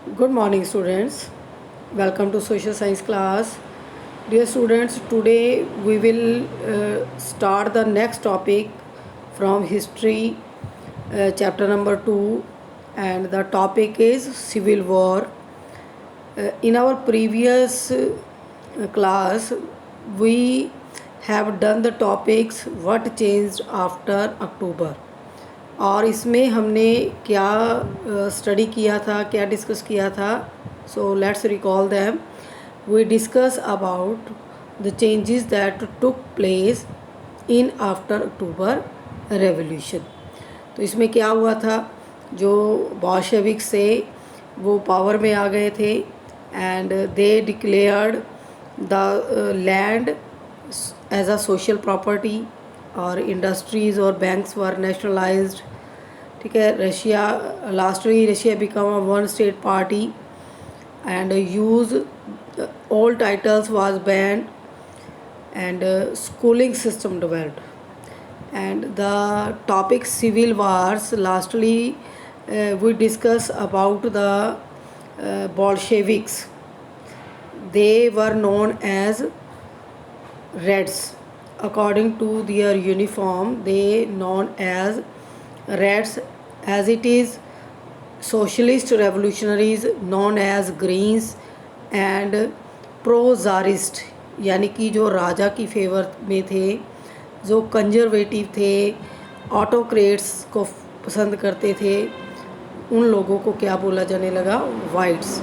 Good morning, students. Welcome to social science class. Dear students, today we will start the next topic from history, chapter number 2, and the topic is civil war. In our previous class, we have done the topics what changed after October. और इसमें हमने क्या study किया था, क्या discuss किया था. So let's recall them. We discuss about the changes that took place in after October revolution. तो इसमें क्या हुआ था, जो बोल्शेविक से वो पावर में आ गए थे and they declared the land as a social property और इंडस्ट्रीज़ और बैंक्स वर नेशनलाइज्ड. ठीक है. Russia lastly Russia become a one state party and use all titles was banned and schooling system developed and the topic civil wars. Lastly we discuss about the Bolsheviks. They were known as Reds. According to their uniform, they known as Reds, as it is socialist revolutionaries known as Greens and pro-czarist, यानी कि जो राजा की favour में थे, जो conservative थे, autocrats को पसंद करते थे, उन लोगों को क्या बोला जाने लगा, वाइट्स.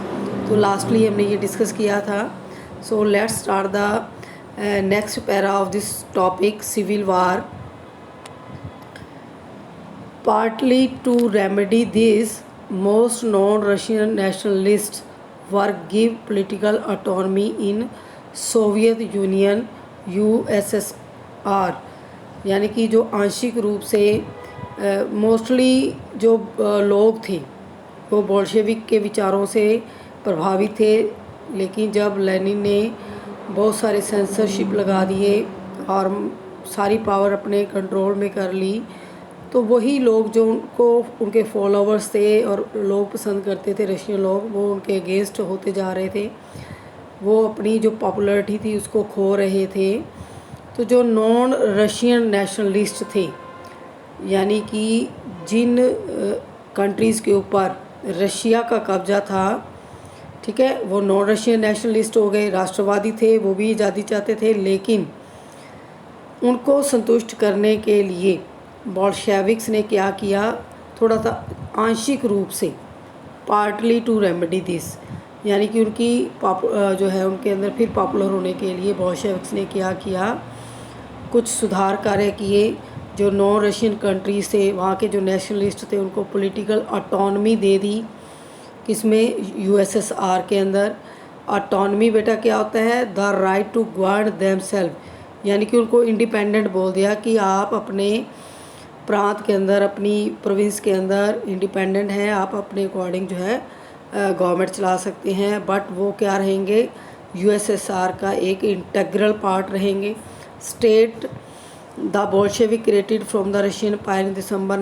तो लास्टली हमने ये डिस्कस किया था. So let's start the next para of this topic, civil war. Partly to remedy this, most known Russian nationalists were give political autonomy in Soviet Union USSR. यानी कि जो आंशिक रूप से मोस्टली जो लोग थे वो बोल्शेविक के विचारों से प्रभावित थे, लेकिन जब लेनिन ने बहुत सारे सेंसरशिप लगा दिए और सारी पावर अपने कंट्रोल में कर ली, तो वही लोग जो उनको उनके फॉलोवर्स थे और लोग पसंद करते थे रशियन लोग, वो उनके अगेंस्ट होते जा रहे थे. वो अपनी जो पॉपुलैरिटी थी उसको खो रहे थे. तो जो नॉन रशियन नेशनलिस्ट थे, यानी कि जिन कंट्रीज़ के ऊपर रशिया का कब्जा था, ठीक है, वो नॉन रशियन नेशनलिस्ट हो गए. राष्ट्रवादी थे, वो भी आज़ादी चाहते थे, लेकिन उनको संतुष्ट करने के लिए बोल्शेविक्स ने क्या किया, थोड़ा सा आंशिक रूप से पार्टली टू रेमेडी दिस, यानी कि उनकी जो है उनके अंदर फिर पॉपुलर होने के लिए बोल्शेविक्स ने क्या किया, कुछ सुधार कार्य किए. जो नॉन रशियन कंट्रीज थे, वहाँ के जो नेशनलिस्ट थे, उनको पॉलिटिकल ऑटोनॉमी दे दी. किसमें, यूएसएसआर के अंदर. ऑटोनॉमी बेटा क्या होता है, the right to govern themselves, यानी कि उनको इंडिपेंडेंट बोल दिया कि आप अपने प्रांत के अंदर, अपनी प्रोविंस के अंदर इंडिपेंडेंट हैं, आप अपने अकॉर्डिंग जो है गवर्नमेंट चला सकते हैं. बट वो क्या रहेंगे, यूएसएसआर का एक इंटेग्रल पार्ट रहेंगे. State the Bolshevik created from the Russian Empire in December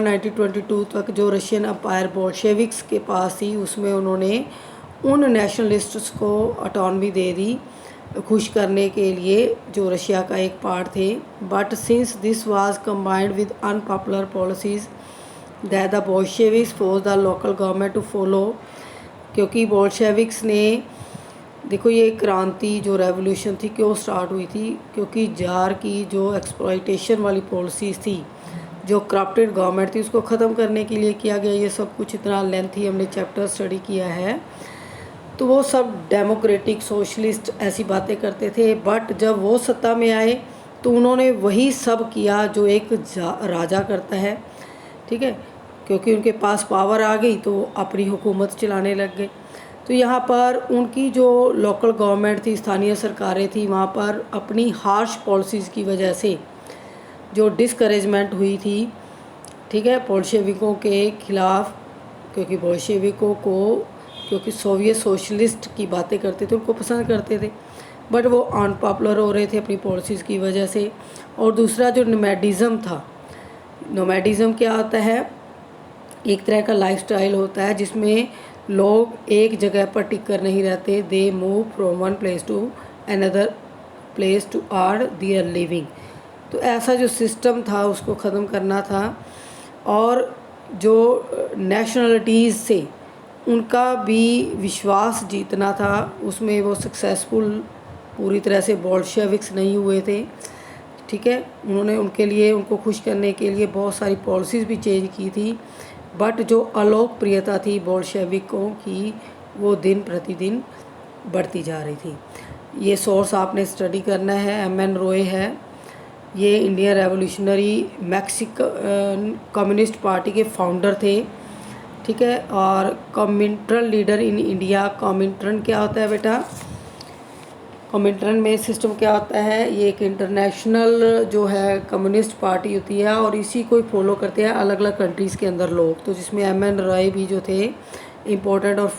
1922 तक जो रशियन एम्पायर बोल्शेविक्स के पास थी, उसमें उन्होंने उन नेशनलिस्ट्स को ऑटोनॉमी दे दी खुश करने के लिए जो रशिया का एक पार्ट थे. But since this was combined with unpopular policies that the Bolsheviks force the local government to follow, क्योंकि बोल्शेविक्स ने, देखो ये क्रांति जो रेवोल्यूशन थी क्यों स्टार्ट हुई थी, क्योंकि जार की जो एक्सप्लॉयटेशन वाली पॉलिसीज़ थी, जो करप्टेड गवर्नमेंट थी, उसको ख़त्म करने के लिए किया गया. ये सब कुछ इतना लेंथी हमने चैप्टर स्टडी किया है. तो वो सब डेमोक्रेटिक सोशलिस्ट ऐसी बातें करते थे, बट जब वो सत्ता में आए तो उन्होंने वही सब किया जो एक राजा करता है. ठीक है, क्योंकि उनके पास पावर आ गई तो अपनी हुकूमत चलाने लग गए. तो यहाँ पर उनकी जो लोकल गवर्नमेंट थी, स्थानीय सरकारें थी, वहाँ पर अपनी हार्श पॉलिसीज़ की वजह से जो डिस्करेजमेंट हुई थी, ठीक है, बोल्शेविकों के ख़िलाफ़, क्योंकि बोल्शेविकों को, क्योंकि सोवियत सोशलिस्ट की बातें करते थे, उनको पसंद करते थे, बट वो अनपॉपुलर हो रहे थे अपनी पॉलिसीज़ की वजह से. और दूसरा जो नोमैडिज़म था, नोमैडिज़म क्या होता है, एक तरह का लाइफस्टाइल होता है जिसमें लोग एक जगह पर टिक कर नहीं रहते, they move from one place to another place to are their living. तो ऐसा जो सिस्टम था उसको ख़त्म करना था, और जो नेशनलिटीज़ से उनका भी विश्वास जीतना था। उसमें वो सक्सेसफुल पूरी तरह से बोल्शेविक्स नहीं हुए थे, ठीक है। उन्होंने उनके लिए, उनको खुश करने के लिए बहुत सारी पॉलिसीज़ भी चेंज की थी, बट जो अलोकप्रियता थी बोल्शेविकों की वो दिन प्रतिदिन बढ़ती जा रही थी। ये सोर्स आपने स्टडी करना है, एम.एन. रॉय है। ये Indian revolutionary Mexican communist party के फाउंडर थे, ठीक है। और कॉमिंटर्न लीडर इन इंडिया। कॉमिंटर्न क्या होता है बेटा? कॉमिंटर्न में सिस्टम क्या होता है? ये एक इंटरनेशनल जो है कम्युनिस्ट पार्टी होती है, और इसी को फॉलो करते हैं अलग अलग कंट्रीज़ के अंदर लोग। तो जिसमें एम.एन. रॉय भी जो थे इम्पोर्टेंट और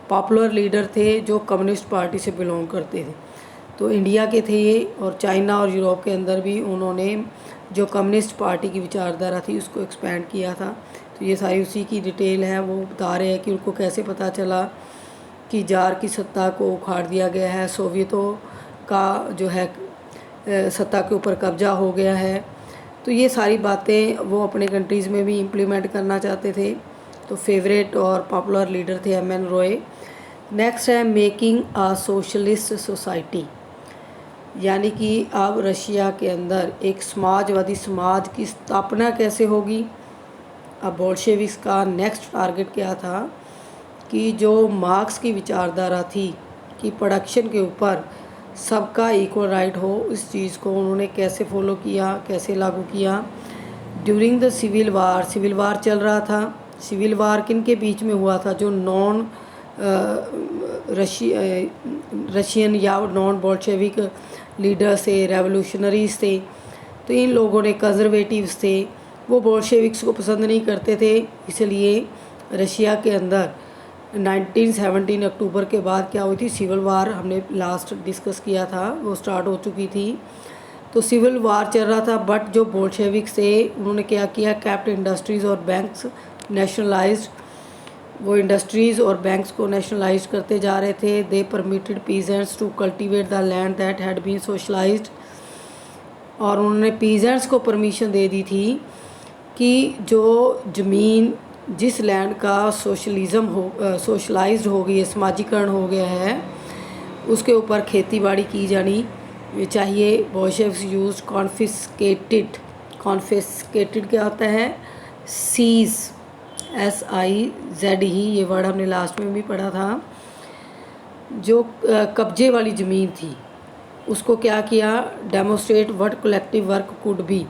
पॉपुलर लीडर थे जो कम्युनिस्ट पार्टी से बिलोंग करते थे। तो इंडिया के थे ये, और चाइना और यूरोप के अंदर भी उन्होंने जो कम्युनिस्ट पार्टी की विचारधारा थी उसको एक्सपेंड किया था। तो ये सारी उसी की डिटेल है। वो बता रहे हैं कि उनको कैसे पता चला कि जार की सत्ता को उखाड़ दिया गया है, सोवियतों का जो है सत्ता के ऊपर कब्जा हो गया है। तो ये सारी बातें वो अपने कंट्रीज़ में भी इम्प्लीमेंट करना चाहते थे। तो फेवरेट और पॉपुलर लीडर थे एम.एन. रॉय। नेक्स्ट है मेकिंग अ सोशलिस्ट सोसाइटी, यानी कि अब रशिया के अंदर एक समाजवादी समाज की स्थापना कैसे होगी। अब बोल्शेविक्स का नेक्स्ट टारगेट क्या था कि जो मार्क्स की विचारधारा थी कि प्रोडक्शन के ऊपर सबका इक्वल राइट हो, इस चीज़ को उन्होंने कैसे फॉलो किया, कैसे लागू किया। ड्यूरिंग द सिविल वार चल रहा था। सिविल वार किन के बीच में हुआ था? जो नॉन रशियन या नॉन बोल्शेविक लीडर्स थे, रेवोल्यूशनरीज थे। तो इन लोगों ने, कंजर्वेटिव्स थे, वो बोल्शेविक्स को पसंद नहीं करते थे। इसलिए रशिया के अंदर 1917 अक्टूबर के बाद क्या हुई थी? सिविल वार हमने लास्ट डिस्कस किया था, वो स्टार्ट हो चुकी थी। तो सिविल वार चल रहा था, बट जो बोल्शेविक्स थे उन्होंने क्या किया? कैप्ट इंडस्ट्रीज़ और बैंक्स नेशनलाइज्ड। वो इंडस्ट्रीज़ और बैंक्स को नेशनलाइज करते जा रहे थे। They permitted peasants to cultivate the land that had been socialised. और उन्होंने पीजेंट्स को परमिशन दे दी थी कि जो ज़मीन, जिस लैंड का सोशलाइज्ड हो गई है, समाजीकरण हो गया है, उसके ऊपर खेती बाड़ी की जानी चाहिए। बोल्शेविक्स यूज कॉन्फिस्केटेड क्या होता है? सीज, SIZ ही, ये वर्ड हमने लास्ट में भी पढ़ा था। जो कब्जे वाली ज़मीन थी उसको क्या किया? Demonstrate what collective work could be.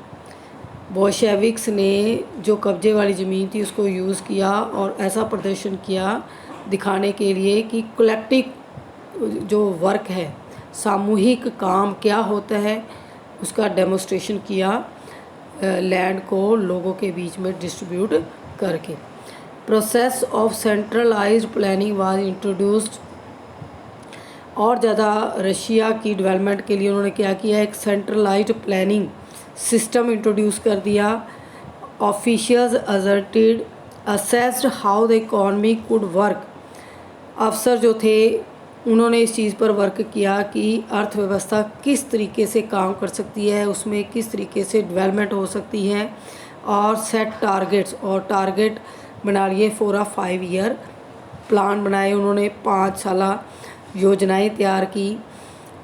Bolsheviks ने जो कब्जे वाली ज़मीन थी उसको यूज़ किया और ऐसा प्रदर्शन किया दिखाने के लिए कि कलेक्टिव जो वर्क है, सामूहिक काम क्या होता है, उसका डेमोस्ट्रेशन किया लैंड को लोगों के बीच में डिस्ट्रीब्यूट करके। Process of centralised planning was introduced. और ज़्यादा रशिया की डेवलपमेंट के लिए उन्होंने क्या किया? एक सेंट्रलाइज्ड प्लानिंग सिस्टम इंट्रोड्यूस कर दिया। Officials assessed how the economy could work. अफसर जो थे उन्होंने इस चीज़ पर वर्क किया कि अर्थव्यवस्था किस तरीके से काम कर सकती है, उसमें किस तरीके से डेवलपमेंट हो सकती है, और सेट टारगेट्स, और टारगेट बना लिए फॉर अ 5 ईयर प्लान बनाए। उन्होंने 5 साला योजनाएं तैयार की।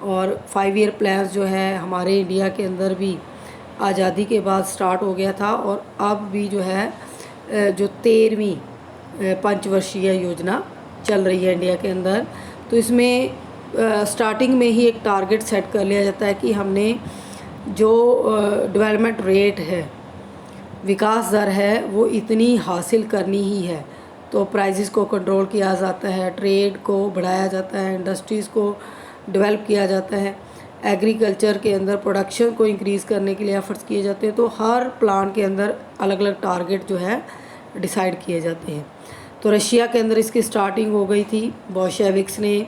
और 5 ईयर प्लान्स जो है हमारे इंडिया के अंदर भी आज़ादी के बाद स्टार्ट हो गया था, और अब भी जो है जो 13वीं पंचवर्षीय योजना चल रही है इंडिया के अंदर। तो इसमें स्टार्टिंग में ही एक टारगेट सेट कर लिया जाता है कि हमने जो डेवलपमेंट रेट है, विकास दर है, वो इतनी हासिल करनी ही है। तो प्राइसेस को कंट्रोल किया जाता है, ट्रेड को बढ़ाया जाता है, इंडस्ट्रीज़ को डेवलप किया जाता है, एग्रीकल्चर के अंदर प्रोडक्शन को इंक्रीज़ करने के लिए एफर्ट्स किए जाते हैं। तो हर प्लान के अंदर अलग अलग टारगेट जो है डिसाइड किए जाते हैं। तो रशिया के अंदर इसकी स्टार्टिंग हो गई थी। बोल्शेविक्स ने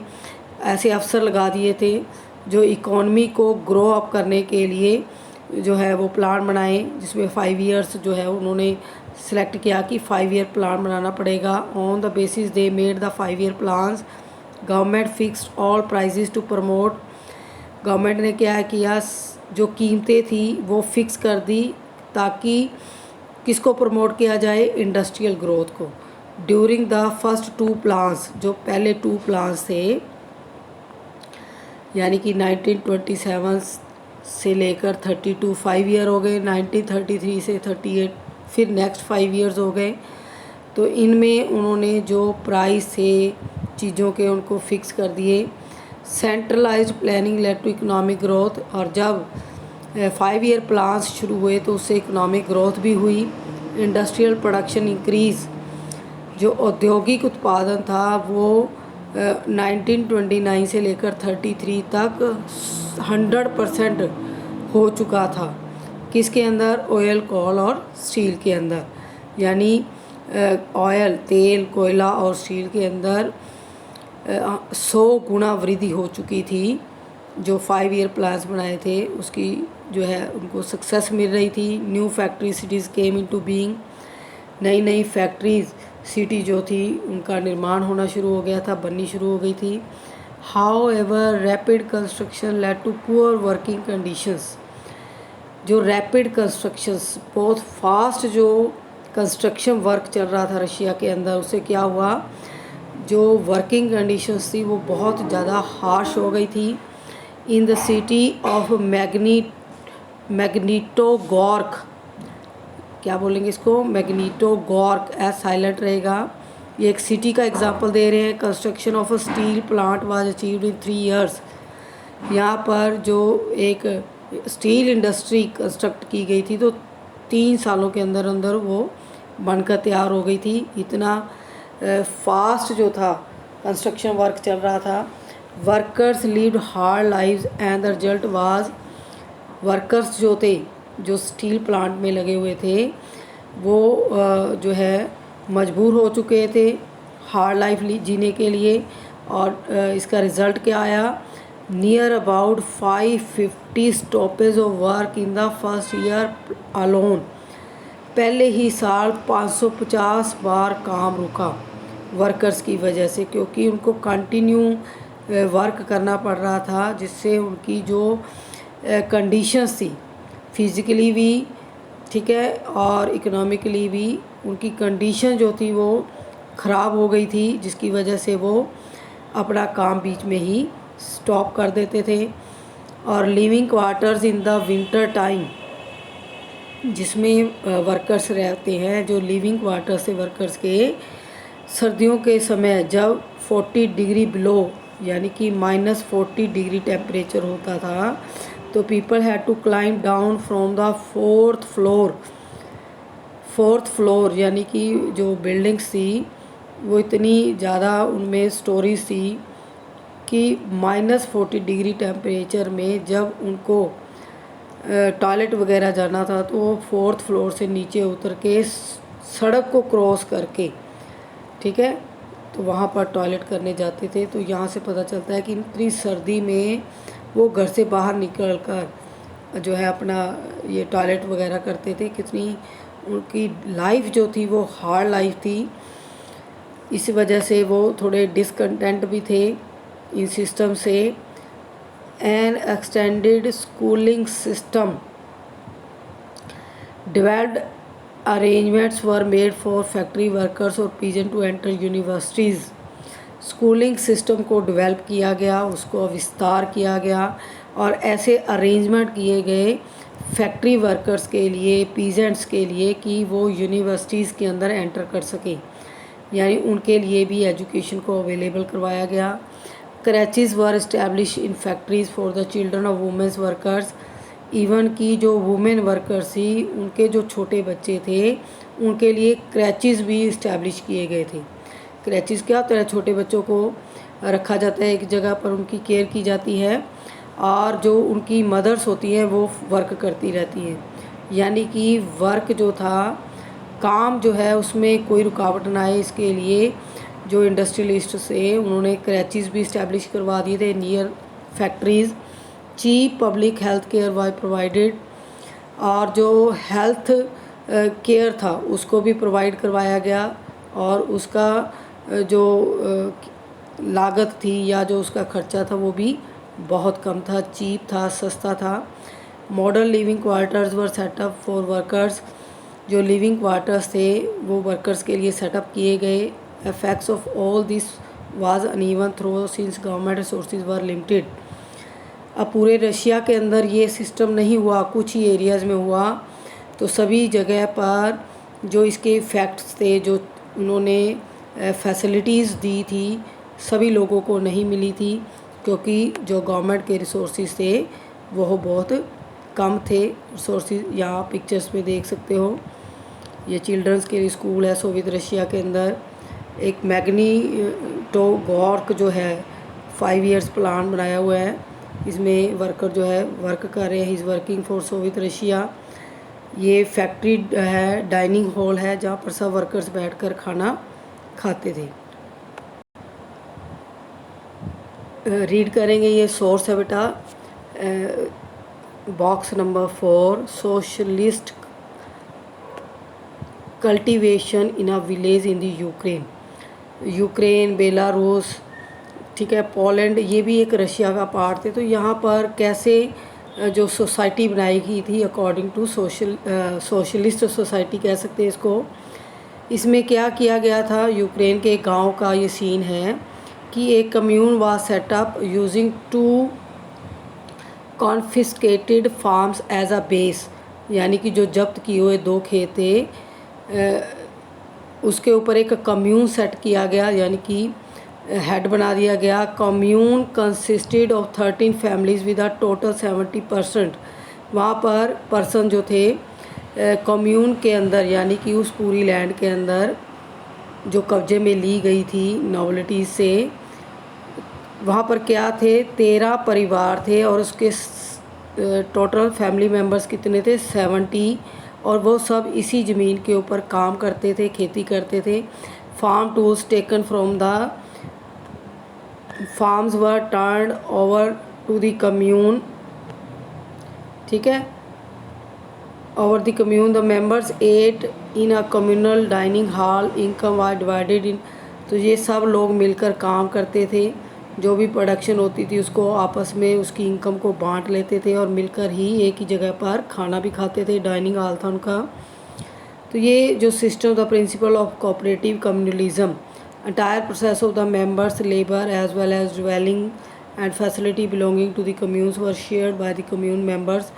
ऐसे अफसर लगा दिए थे जो इकॉनमी को ग्रो अप करने के लिए जो है वो प्लान बनाए, जिसमें 5 ईयर्स जो है उन्होंने सेलेक्ट किया कि 5 ईयर प्लान बनाना पड़ेगा। On the basis they made the 5 year plans. Government fixed all prices to promote. Government ने क्या किया, जो कीमतें थी वो फिक्स कर दी ताकि किसको प्रमोट किया जाए, इंडस्ट्रियल ग्रोथ को। ड्यूरिंग द फर्स्ट 2 प्लान्स, जो पहले 2 प्लान्स थे यानी कि 1927 से लेकर 32 5 ईयर हो गए, 1933 से 38 फिर नेक्स्ट 5 ईयर्स हो गए। तो इनमें उन्होंने जो प्राइस थे चीज़ों के उनको फिक्स कर दिए। Centralised planning led to economic growth. और जब 5 ईयर प्लान्स शुरू हुए तो उससे इकोनॉमिक ग्रोथ भी हुई। Industrial production increase. जो औद्योगिक उत्पादन था वो 1929 से लेकर 33 तक 100% हो चुका था। किसके अंदर, ऑयल, कोल और स्टील के अंदर। यानी ऑयल, तेल, कोयला और स्टील के अंदर 100 गुना वृद्धि हो चुकी थी। जो 5 ईयर प्लान्स बनाए थे उसकी जो है उनको सक्सेस मिल रही थी। New factory cities came into being. नई नई फैक्ट्रीज सिटी जो थी उनका निर्माण होना शुरू हो गया था, बननी शुरू हो गई थी। However rapid construction led to poor working conditions. जो रैपिड कंस्ट्रक्शंस, बहुत फास्ट जो कंस्ट्रक्शन वर्क चल रहा था रशिया के अंदर, उससे क्या हुआ, जो वर्किंग कंडीशंस थी वो बहुत ज़्यादा हार्श हो गई थी। इन द सिटी ऑफ मैग्नीटोगॉर्क, क्या बोलेंगे इसको, मैग्नीटोगॉर्क, एज साइलेंट रहेगा। ये एक सिटी का एग्जांपल दे रहे हैं। Construction of a steel plant was achieved in 3 years. यहाँ पर जो एक स्टील इंडस्ट्री कंस्ट्रक्ट की गई थी तो 3 सालों के अंदर अंदर वो बनकर तैयार हो गई थी। इतना फास्ट जो था कंस्ट्रक्शन वर्क चल रहा था। Workers levied hard lives and the result was, workers जो थे जो स्टील प्लांट में लगे हुए थे वो जो है मजबूर हो चुके थे हार्ड लाइफ जीने के लिए। और इसका रिज़ल्ट क्या आया, near about 550 stoppage of work in the first year alone. पहले ही साल 550 बार काम रुका वर्कर्स की वजह से, क्योंकि उनको कंटिन्यू वर्क करना पड़ रहा था, जिससे उनकी जो कंडीशंस थी फिज़िकली भी, ठीक है, और इकोनॉमिकली भी उनकी कंडीशन जो थी वो ख़राब हो गई थी, जिसकी वजह से वो अपना काम बीच में ही स्टॉप कर देते थे। और living quarters in the winter time, जिसमें वर्कर्स रहते हैं, जो लिविंग क्वार्टर्स थे वर्कर्स के, सर्दियों के समय जब 40 डिग्री बिलो यानी कि -40 डिग्री टेम्परेचर होता था तो people had to climb down from the 4th floor यानी कि जो बिल्डिंग्स थी वो इतनी ज़्यादा उनमें स्टोरीज थी कि -40 डिग्री टेम्परेचर में जब उनको टॉयलेट वगैरह जाना था तो वो 4th फ्लोर से नीचे उतर के सड़क को क्रॉस करके, ठीक है, तो वहाँ पर टॉयलेट करने जाते थे। तो यहाँ से पता चलता है कि इतनी सर्दी में वो घर से बाहर निकल कर जो है अपना ये टॉयलेट वगैरह करते थे। कितनी उनकी लाइफ जो थी वो हार्ड लाइफ थी। इस वजह से वो थोड़े डिसकंटेंट भी थे इन सिस्टम से। An extended schooling system developed, arrangements were made for factory workers और peasant to enter universities. Schooling system को डेवलप किया गया, उसको विस्तार किया गया और ऐसे अरेंजमेंट किए गए फैक्ट्री वर्कर्स के लिए, पीजेंट्स के लिए कि वो यूनिवर्सिटीज़ के अंदर एंटर कर सकें, यानी उनके लिए भी एजुकेशन को अवेलेबल करवाया गया। Creches were establish in factories for the children of womens workers. Even की जो वुमेन वर्कर्स थी उनके जो छोटे बच्चे थे उनके लिए क्रैचेस भी इस्टेब्लिश किए गए थे। क्रैचेस क्या होता है, छोटे बच्चों को रखा जाता है एक जगह पर, उनकी केयर की जाती है और जो उनकी मदर्स होती हैं वो वर्क करती रहती हैं। यानी कि वर्क जो था, काम जो है उसमें कोई रुकावट ना आए, इसके लिए जो इंडस्ट्रियलिस्ट से उन्होंने क्रैचेस भी इस्टेब्लिश करवा दिए थे near factories. Cheap public health care was provided, और जो हेल्थ केयर था उसको भी प्रोवाइड करवाया गया, और उसका जो लागत थी या जो उसका खर्चा था वो भी बहुत कम था, चीप था, सस्ता था। Modern living quarters were set up for workers, जो लिविंग क्वार्टर्स थे वो वर्कर्स के लिए सेटअप किए गए। Effects of all this was uneven through since government resources were limited. अब पूरे रशिया के अंदर ये सिस्टम नहीं हुआ, कुछ ही एरियाज़ में हुआ, तो सभी जगह पर जो इसके इफ़ेक्ट्स थे, जो उन्होंने फैसिलिटीज़ दी थी, सभी लोगों को नहीं मिली थी, क्योंकि जो गवर्नमेंट के रिसोर्सेज थे वो बहुत कम थे। रिसोर्सेज यहाँ पिक्चर्स में देख सकते हो। ये चिल्ड्रंस के लिए स्कूल है सोवियत रशिया के अंदर। एक मैग्नीटो गॉर्क जो है 5 ईयर्स प्लान बनाया हुआ है, इसमें वर्कर जो है वर्क कर रहे हैं, is working for Soviet Russia. ये फैक्ट्री है, डाइनिंग हॉल है, जहाँ पर सब वर्कर्स बैठकर खाना खाते थे। रीड करेंगे, ये सोर्स है बेटा, box number 4, socialist cultivation in a village in the Ukraine, Belarus, ठीक है, पोलैंड, ये भी एक रशिया का पार्ट थे। तो यहाँ पर कैसे जो सोसाइटी बनाई गई थी अकॉर्डिंग टू सोशलिस्ट सोसाइटी कह सकते हैं इसको। इसमें क्या किया गया था, यूक्रेन के गांव का ये सीन है कि एक commune was set up using 2 confiscated farms as a base, यानी कि जो जब्त किए हुए 2 खेत थे उसके ऊपर एक कम्यून सेट किया गया, यानी कि हेड बना दिया गया। Commune consisted of 13 families with a total 70%। वहाँ पर पर्सन जो थे कम्यून के अंदर, यानी कि उस पूरी लैंड के अंदर जो कब्जे में ली गई थी नॉवलिटीज़ से, वहाँ पर क्या थे, 13 परिवार थे, और उसके टोटल फैमिली मेम्बर्स कितने थे, 70, और वो सब इसी ज़मीन के ऊपर काम करते थे, खेती करते थे। Farm tools taken from the farms were turned over to the commune, ठीक है, over the commune. The members ate in a communal dining hall, income was divided in. तो ये सब लोग मिलकर काम करते थे, जो भी प्रोडक्शन होती थी उसको आपस में उसकी इनकम को बांट लेते थे, और मिलकर ही एक ही जगह पर खाना भी खाते थे, डाइनिंग हॉल था उनका। तो ये जो system the principle of cooperative communalism, entire process of the members labor as well as dwelling and facility belonging to the communes were shared by the commune members।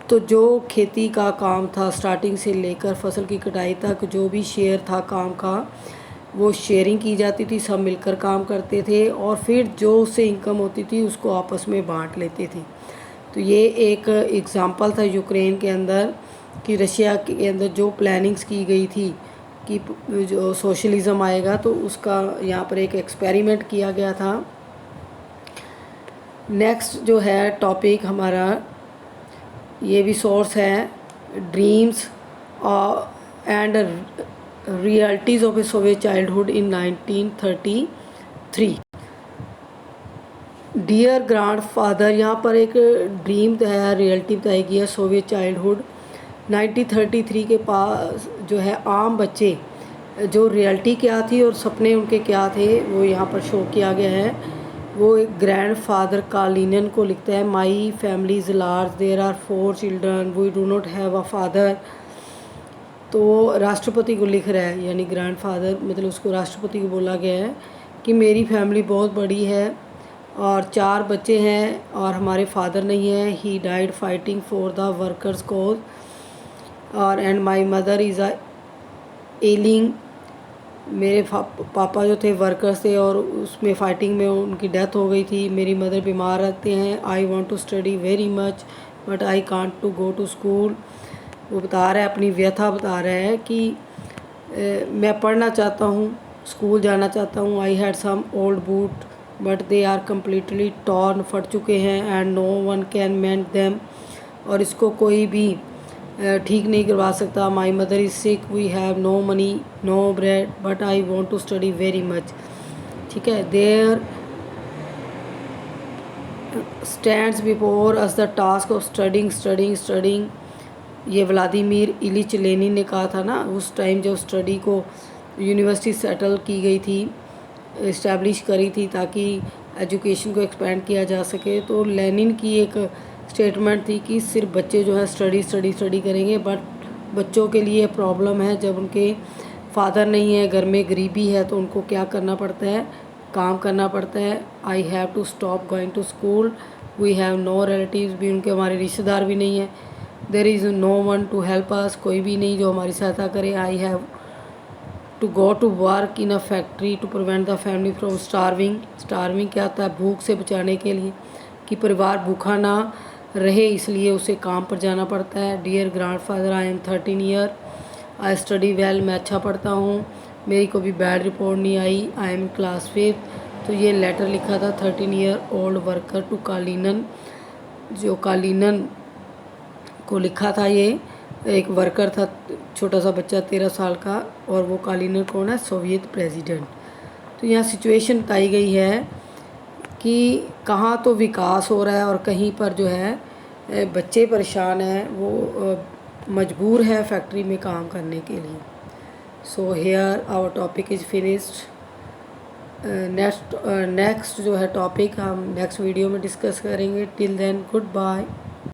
तो जो खेती का काम था स्टार्टिंग से लेकर फसल की कटाई तक, जो भी शेयर था काम का, वो शेयरिंग की जाती थी, सब मिलकर काम करते थे, और फिर जो उससे इनकम होती थी उसको आपस में बांट लेते थे। तो ये एक एग्ज़ाम्पल था यूक्रेन के अंदर कि रशिया के अंदर जो प्लानिंग्स की गई थी कि जो सोशलिज़म आएगा, तो उसका यहाँ पर एक एक्सपेरिमेंट किया गया था। नेक्स्ट जो है टॉपिक हमारा, ये भी सोर्स है, dreams and realities of a Soviet childhood in 1933। Dear grandfather, यहाँ पर एक ड्रीम है, रियलिटी बताई गई है, सोवियत चाइल्डहुड 1933 के पास जो है आम बच्चे, जो रियलिटी क्या थी और सपने उनके क्या थे, वो यहाँ पर शो किया गया है। वो एक ग्रैंड फादर कालिनन को लिखता है, my family is large, there are 4 children, we do not have a father. तो वो राष्ट्रपति को लिख रहा है, यानी ग्रैंड फादर मतलब उसको राष्ट्रपति को बोला गया है कि मेरी फैमिली बहुत बड़ी है और 4 बच्चे हैं और हमारे फादर नहीं है, he died fighting for the workers cause, और and my mother is a ailing, मेरे पापा जो थे वर्कर्स थे और उसमें फ़ाइटिंग में उनकी डेथ हो गई थी। मेरी मदर बीमार रहते हैं। I want to study very much but I can't to go to school. वो बता रहा है, अपनी व्यथा बता रहा है कि मैं पढ़ना चाहता हूँ, स्कूल जाना चाहता हूँ। I had some old boot but they are completely torn, फट चुके हैं, and no one can mend them, और इसको कोई भी ठीक नहीं करवा सकता। My mother is sick, we have no money, no bread, but I want to study very much, ठीक है। There stands before us the task of studying, ये व्लादिमीर इलिच लेनिन ने कहा था ना, उस टाइम जब स्टडी को यूनिवर्सिटी सेटल की गई थी, इस्टेब्लिश करी थी ताकि एजुकेशन को एक्सपेंड किया जा सके, तो लेनिन की एक स्टेटमेंट थी कि सिर्फ बच्चे जो है स्टडी स्टडी स्टडी करेंगे, बट बच्चों के लिए प्रॉब्लम है जब उनके फादर नहीं है, घर में गरीबी है, तो उनको क्या करना पड़ता है, काम करना पड़ता है। I have to stop going to school, we have no relatives, भी उनके हमारे रिश्तेदार भी नहीं है, there is no one to help us, कोई भी नहीं जो हमारी सहायता करे। I have to go to work in a factory to prevent the family from starving. Starving क्या होता है, भूख से बचाने के लिए, कि परिवार भूखा ना रहे, इसलिए उसे काम पर जाना पड़ता है। Dear grandfather, I am 13 year, I study well, मैं अच्छा पढ़ता हूँ, मेरी कोई भी बैड रिपोर्ट नहीं आई, आई एम क्लास 5th। तो ये लेटर लिखा था 13 ईयर ओल्ड वर्कर टू कालीनन, जो कालीनन को लिखा था। ये एक वर्कर था, छोटा सा बच्चा 13 साल का, और वो कालीनन कौन है, सोवियत प्रेसिडेंट। तो यहाँ सिचुएशन बताई गई है कि कहाँ तो विकास हो रहा है और कहीं पर जो है बच्चे परेशान हैं, वो मजबूर है फैक्ट्री में काम करने के लिए। So here our topic is finished. Next जो है टॉपिक हम नेक्स्ट वीडियो में डिस्कस करेंगे। Till then good bye.